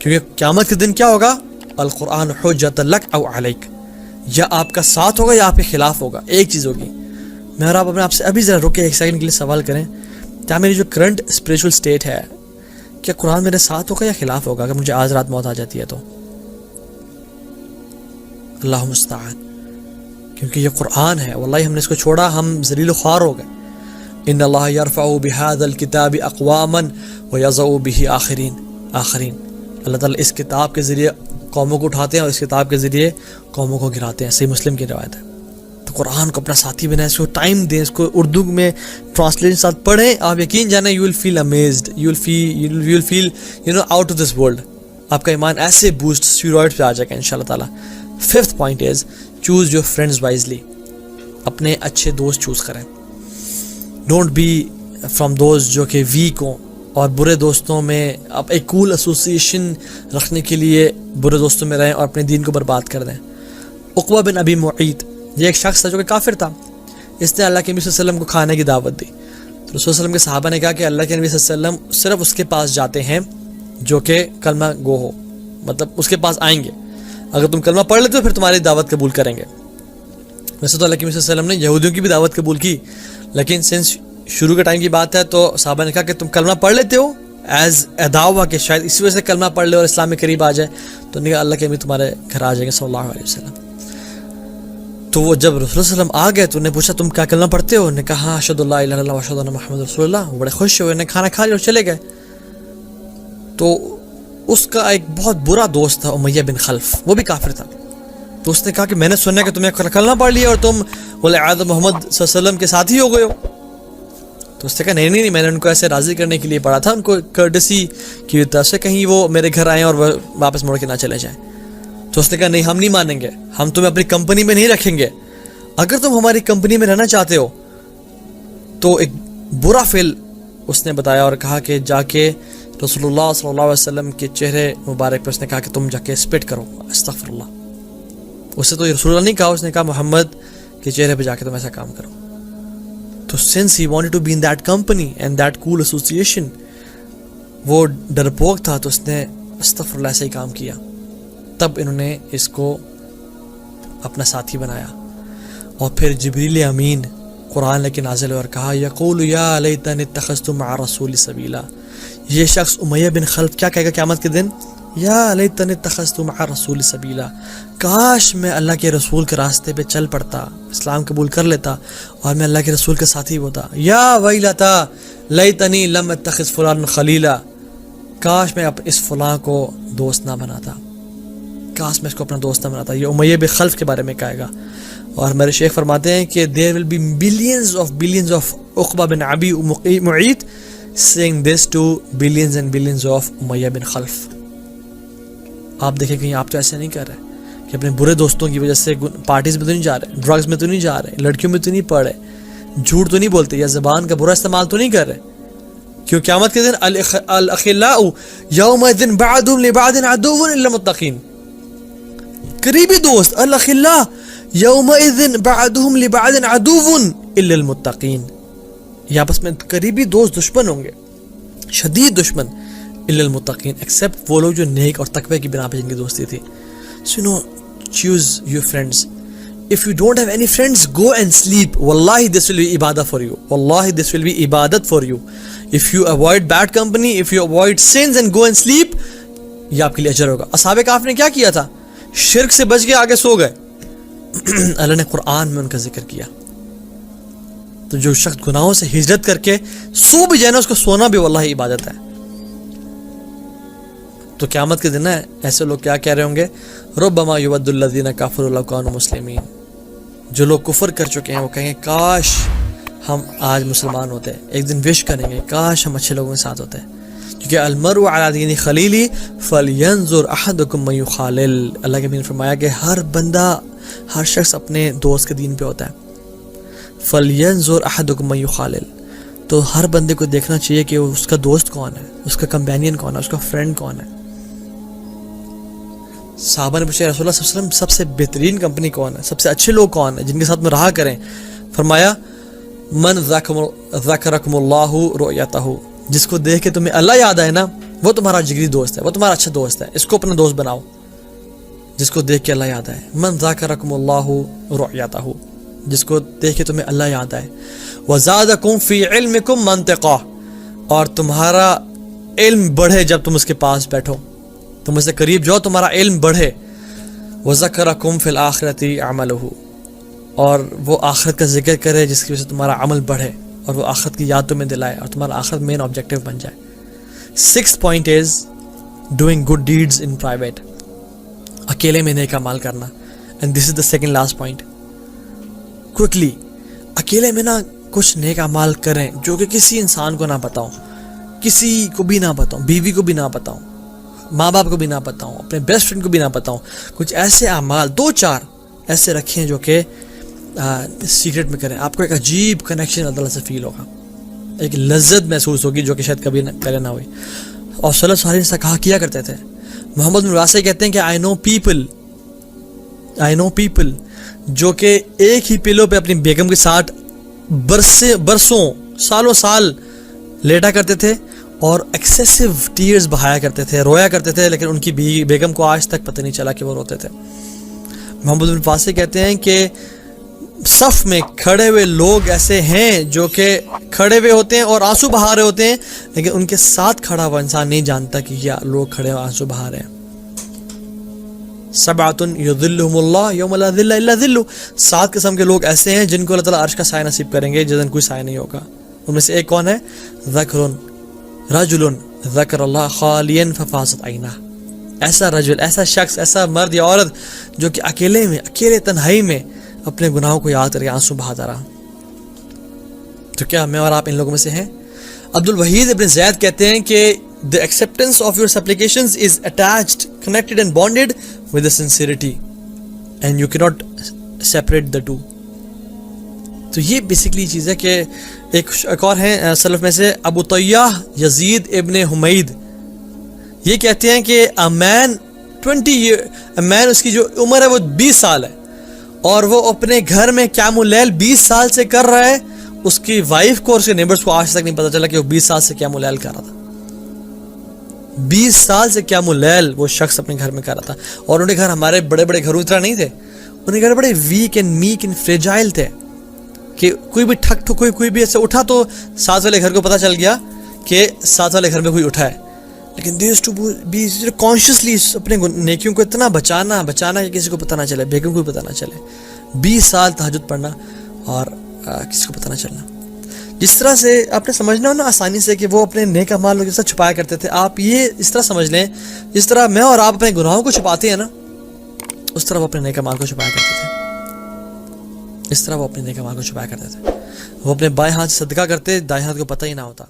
کیونکہ قیامت کے دن کیا ہوگا؟ القرآن حجت لک او علیک، یا آپ کا ساتھ ہوگا یا آپ کے خلاف ہوگا، ایک چیز ہوگی۔ میں اور آپ سے ابھی ذرا رکے ایک سیکنڈ کے لیے سوال کریں، کیا میری جو کرنٹ اسپریچول اسٹیٹ ہے، کیا قرآن میرے ساتھ ہوگا یا خلاف ہوگا اگر مجھے آج رات موت آ جاتی ہے تو؟ اللہ مستعان، کیونکہ یہ قرآن ہے، واللہ ہم نے اس کو چھوڑا ہم ذلیل و خوار ہو گئے۔ ان اللہ یرفع بهذا الکتاب اقواما ویضع به آخرین، اللہ تعالیٰ اس کتاب کے ذریعے قوموں کو اٹھاتے ہیں اور اس کتاب کے ذریعے قوموں کو گراتے ہیں، صحیح مسلم کی روایت ہے۔ تو قرآن کو اپنا ساتھی بنائیں، اس کو ٹائم دیں، اس کو اردو میں ٹرانسلیشن ساتھ پڑھیں، آپ یقین جانیں you will feel amazed, you will feel out of this world, آپ کا ایمان ایسے بوسٹ اسٹیرائڈ پہ آ جائے گا انشاءاللہ تعالیٰ۔ Fifth point is choose your friends wisely, اپنے اچھے دوست چوز کریں، ڈونٹ بی فرام دوز جو کہ ویک ہوں، اور برے دوستوں میں آپ ایک کول ایسوسیشن رکھنے کے لیے برے دوستوں میں رہیں اور اپنے دین کو برباد کر دیں۔ عقبہ بن ابی معیط، یہ ایک شخص تھا جو کہ کافر تھا، اس نے اللہ کے نبی صلی اللہ علیہ وسلم کو کھانے کی دعوت دی، تو رسول صلی اللہ علیہ وسلم کے صحابہ نے کہا کہ اللہ کے نبی صلی اللہ علیہ وسلم صرف اس کے پاس جاتے ہیں جو کہ کلمہ گو ہو، مطلب اس کے پاس آئیں گے، اگر تم کلمہ پڑھ لیتے ہو پھر تمہاری دعوت قبول کریں گے۔ ویسے تو اللہ کے نبی صلی اللہ علیہ وسلم نے یہودیوں کی بھی دعوت قبول کی، لیکن سنس شروع کے ٹائم کی بات ہے تو صحابہ نے کہا کہ تم کلمہ پڑھ لیتے ہو ایز اے دعویٰ کہ شاید اسی وجہ سے کلمہ پڑھ لے اور اسلام میں قریب آ جائے، تو انہوں نے کہا اللہ کے نبی تمہارے گھر آ جائیں گے صلی اللہ علیہ وسلم۔ تو وہ جب رسول اللہ صلی اللہ علیہ وسلم آ گئے تو انہیں پوچھا تم کیا کلمہ پڑھتے ہو؟ انہوں نے کہا ہاں اشہد اللہ الہ الا اللہ واشہد ان محمد رسول اللہ۔ وہ بڑے خوش ہوئے، انہیں کھانا کھا لیا اور چلے گئے۔ تو اس کا ایک بہت برا دوست تھا امیہ بن خلف، وہ بھی کافر تھا، تو اس نے کہا کہ میں نے سنا کہ تمہیں کلمہ پڑھ لیا اور تم والعیاذ محمد صلی اللہ علیہ وسلم کے ساتھی ہو گئے ہو۔ تو اس نے کہا نہیں میں نے ان کو ایسے راضی کرنے کے لیے پڑھا تھا، ان کو کرٹسی کی طرف سے کہیں وہ میرے گھر آئیں اور واپس مڑ کے نہ چلے جائیں۔ تو اس نے کہا نہیں ہم نہیں مانیں گے، ہم تمہیں اپنی کمپنی میں نہیں رکھیں گے، اگر تم ہماری کمپنی میں رہنا چاہتے ہو تو ایک برا فعل اس نے بتایا اور کہا کہ جا کے رسول اللہ صلی اللہ علیہ وسلم کے چہرے مبارک پر اس نے کہا کہ تم جا کے سپٹ کرو، استغفر اللہ۔ اسے تو رسول اللہ نہیں کہا، اس نے کہا محمد کے چہرے پہ جا کے تم ایسا کام کرو۔ تو since he wanted to be in that company and that cool association، وہ ڈرپوک تھا تو اس نے استغفر اللہ سے ہی کام کیا، تب انہوں نے اس کو اپنا ساتھی بنایا۔ اور پھر جبریل امین قرآن لے کے نازل ہوئے اور کہا یقول یا لیتنی اتخذت مع الرسول سبیلا، یہ شخص امیہ بن خلف کیا کہے گا قیامت کے دن؟ یا لیتنی اتخذت مع الرسول سبیلا، کاش میں اللہ کے رسول کے راستے پہ چل پڑتا، اسلام قبول کر لیتا اور میں اللہ کے رسول کا ساتھی ہوتا۔ یا ویلتا لیتنی لم اتخذ فلان خلیلا، کاش میں اس فلاں کو دوست نہ بناتا، کاش میں اس کو اپنا دوست نہ بناتا۔ یہ امیہ بن خلف کے بارے میں کہے گا۔ اور ہمارے شیخ فرماتے ہیں کہ there will be billions of عقبہ بن ابی معیط saying this to billions and billions of امیہ بن خلف۔ آپ دیکھیں کہیں آپ تو ایسے نہیں کر رہے کہ اپنے برے دوستوں کی وجہ سے پارٹیز میں تو نہیں جا رہے، ڈرگز میں تو نہیں جا رہے، لڑکیوں میں تو نہیں پڑھ رہے، جھوٹ تو نہیں بولتے، یا زبان کا برا استعمال تو نہیں کر رہے، کیوں قیامت کے دن الاخلاء یومئذ بعضهم لبعض عدو الا المتقین، قریبی دوست الاخلاء یومئذ بعضهم لبعض عدو الا المتقین، یہ آپس میں قریبی دوست دشمن ہوں گے، شدید دشمن، الا المتقین، ایکسپٹ وہ لوگ جو نیک اور تقوی کی بنا پہ جن کی دوستی تھی۔ So choose your friends. If you don't have any friends, go and sleep. Wallahi this will be ibadah for you. Wallahi this will be ibadat for you. If you avoid bad company, if you avoid sins and go and sleep, یہ آپ کے لیے اجر ہوگا۔ اصحاب کہف نے کیا کیا تھا؟ شرک سے بچ کے آگے سو گئے، اللہ نے قرآن میں ان کا ذکر کیا۔ تو جو شخص گناہوں سے ہجرت کر کے سو بھی جائے نا، اس کو سونا بھی واللہ عبادت ہے۔ تو قیامت کے دن ہے ایسے لوگ کیا کہہ رہے ہوں گے؟ ربما یود الذین کفروا لو کانوا مسلمین، جو لوگ کفر کر چکے ہیں وہ کہیں گے کاش ہم آج مسلمان ہوتے، ایک دن وش کریں گے کاش ہم اچھے لوگوں کے ساتھ ہوتے، کیونکہ المرء علی دین خلیلی فلینظر احدکم من یخالل، اللہ کے نبی نے فرمایا کہ ہر بندہ، ہر شخص اپنے دوست کے دین پہ ہوتا ہے۔ فلینظر احدکم من یخالل، تو ہر بندے کو دیکھنا چاہیے کہ اس کا دوست کون ہے، اس کا کمپینین کون ہے، اس کا فرینڈ کون ہے۔ صحابہ نے پوچھا رسول اللہ صلی اللہ علیہ وسلم سب سے بہترین کمپنی کون ہے، سب سے اچھے لوگ کون ہیں جن کے ساتھ میں رہا کریں؟ فرمایا من ذکرکم اللہ رؤیتہ، جس کو دیکھ کے تمہیں اللہ یاد آئے نا، وہ تمہارا جگری دوست ہے, وہ تمہارا اچھا دوست ہے, اس کو اپنا دوست بناؤ جس کو دیکھ کے اللہ یاد آئے. من ذاکرکم اللہ رؤیتہ, جس کو دیکھ کے تمہیں اللہ یاد آئے. وزادکم فی علمکم منطقہ, اور تمہارا علم بڑھے جب تم اس کے پاس بیٹھو, تم اس سے قریب جاؤ تمہارا علم بڑھے. وذکرکم فی الآخرۃ عملہ, اور وہ آخرت کا ذکر کرے جس کی وجہ سے تمہارا عمل بڑھے اور وہ آخرت کی یاد تمہیں دلائے اور تمہارا آخرت مین آبجیکٹو بن جائے. 6th point is doing good deeds in private, اکیلے میں نیک اعمال کرنا. and this is the second last point. quickly, اکیلے میں نا کچھ نیک اعمال کریں جو کہ کسی انسان کو نہ بتاؤں, کسی کو بھی نہ بتاؤں, بیوی کو بھی نہ بتاؤں, ماں باپ کو بھی نہ بتاؤں, اپنے بیسٹ فرینڈ کو بھی نہ بتاؤں. کچھ ایسے اعمال 2-4 ایسے رکھیں جو کہ سیکرٹ میں کریں. آپ کو ایک عجیب کنیکشن اللہ سے فیل ہوگا, ایک لذت محسوس ہوگی جو کہ شاید کبھی پہلے نہ ہوئی. اور سلف صالحین سے کہا کیا کرتے تھے. محمد بن واسع کہتے ہیں کہ I know people جو کہ ایک ہی پلو پہ اپنی بیگم کے ساتھ برسوں سالوں سال لیٹا کرتے تھے اور ایکسیسو ٹیئرز بہایا کرتے تھے, رویا کرتے تھے, لیکن ان کی بیگم کو آج تک پتہ نہیں چلا کہ وہ روتے تھے. محمد بن واسع کہتے ہیں کہ صف میں کھڑے ہوئے لوگ ایسے ہیں جو کہ کھڑے ہوئے ہوتے ہیں اور آنسو بہا رہے ہوتے ہیں, لیکن ان کے ساتھ کھڑا ہوا انسان نہیں جانتا کہ یہ لوگ کھڑے ہوئے آنسو بہا رہے ہیں. 7 یظلہم اللہ یوم لا ظل الا ظلہ, 7 قسم کے لوگ ایسے ہیں جن کو اللہ تعالیٰ عرش کا سایہ نصیب کریں گے جس دن کوئی سایہ نہیں ہوگا. ان میں سے ایک کون ہے؟ رجل ذکر اللہ خالیا ففاضت عینہ, ایسا رجل, ایسا شخص, ایسا مرد یا عورت جو کہ اکیلے تنہائی میں اپنے گناہوں کو یاد کر کے آنسو بہاتا رہا. تو کیا میں اور آپ ان لوگوں میں سے ہیں؟ عبد الوحید ابن زید کہتے ہیں کہ the acceptance of your supplications is attached, connected and bonded with the sincerity and you cannot separate the two. تو یہ بیسکلی چیز ہے کہ ایک اور ہیں سلف میں سے ابو طیاح یزید ابن حمید, یہ کہتے ہیں کہ a man اس کی جو عمر ہے وہ 20 سال ہے اور وہ اپنے گھر میں قیام اللیل 20 سال سے کر رہا ہے. اس کی وائف کو اور اس کے نیبرز کو آج تک نہیں پتا چلا کہ وہ 20 سال سے قیام اللیل کر رہا تھا. 20 سال سے قیام اللیل وہ شخص اپنے گھر میں کر رہا تھا. اور ان کے گھر ہمارے بڑے بڑے گھروں طرح نہیں تھے, ان کے گھر بڑے weak and meek and fragile تھے کہ کوئی بھی کوئی بھی ایسے اٹھا تو ساتھ والے گھر کو پتا چل گیا کہ ساتھ والے گھر میں کوئی اٹھا ہے. لیکن they used to be consciously اپنے نیکیوں کو اتنا بچانا کہ کسی کو پتہ نہ چلے, بیگم کو بھی پتہ نہ چلے. 20 سال تہجد پڑھنا اور کسی کو پتہ نہ چلنا. جس طرح سے آپ نے سمجھنا ہو نا آسانی سے کہ وہ اپنے نیک اعمال کو جس طرح چھپایا کرتے تھے, آپ یہ اس طرح سمجھ لیں جس طرح میں اور آپ اپنے گناہوں کو چھپاتے ہیں نا, اس طرح وہ اپنے نیک اعمال کو چھپایا کرتے تھے. وہ اپنے بائیں ہاتھ سے صدقہ کرتے, دائیں ہاتھ کو پتہ ہی نہ ہوتا.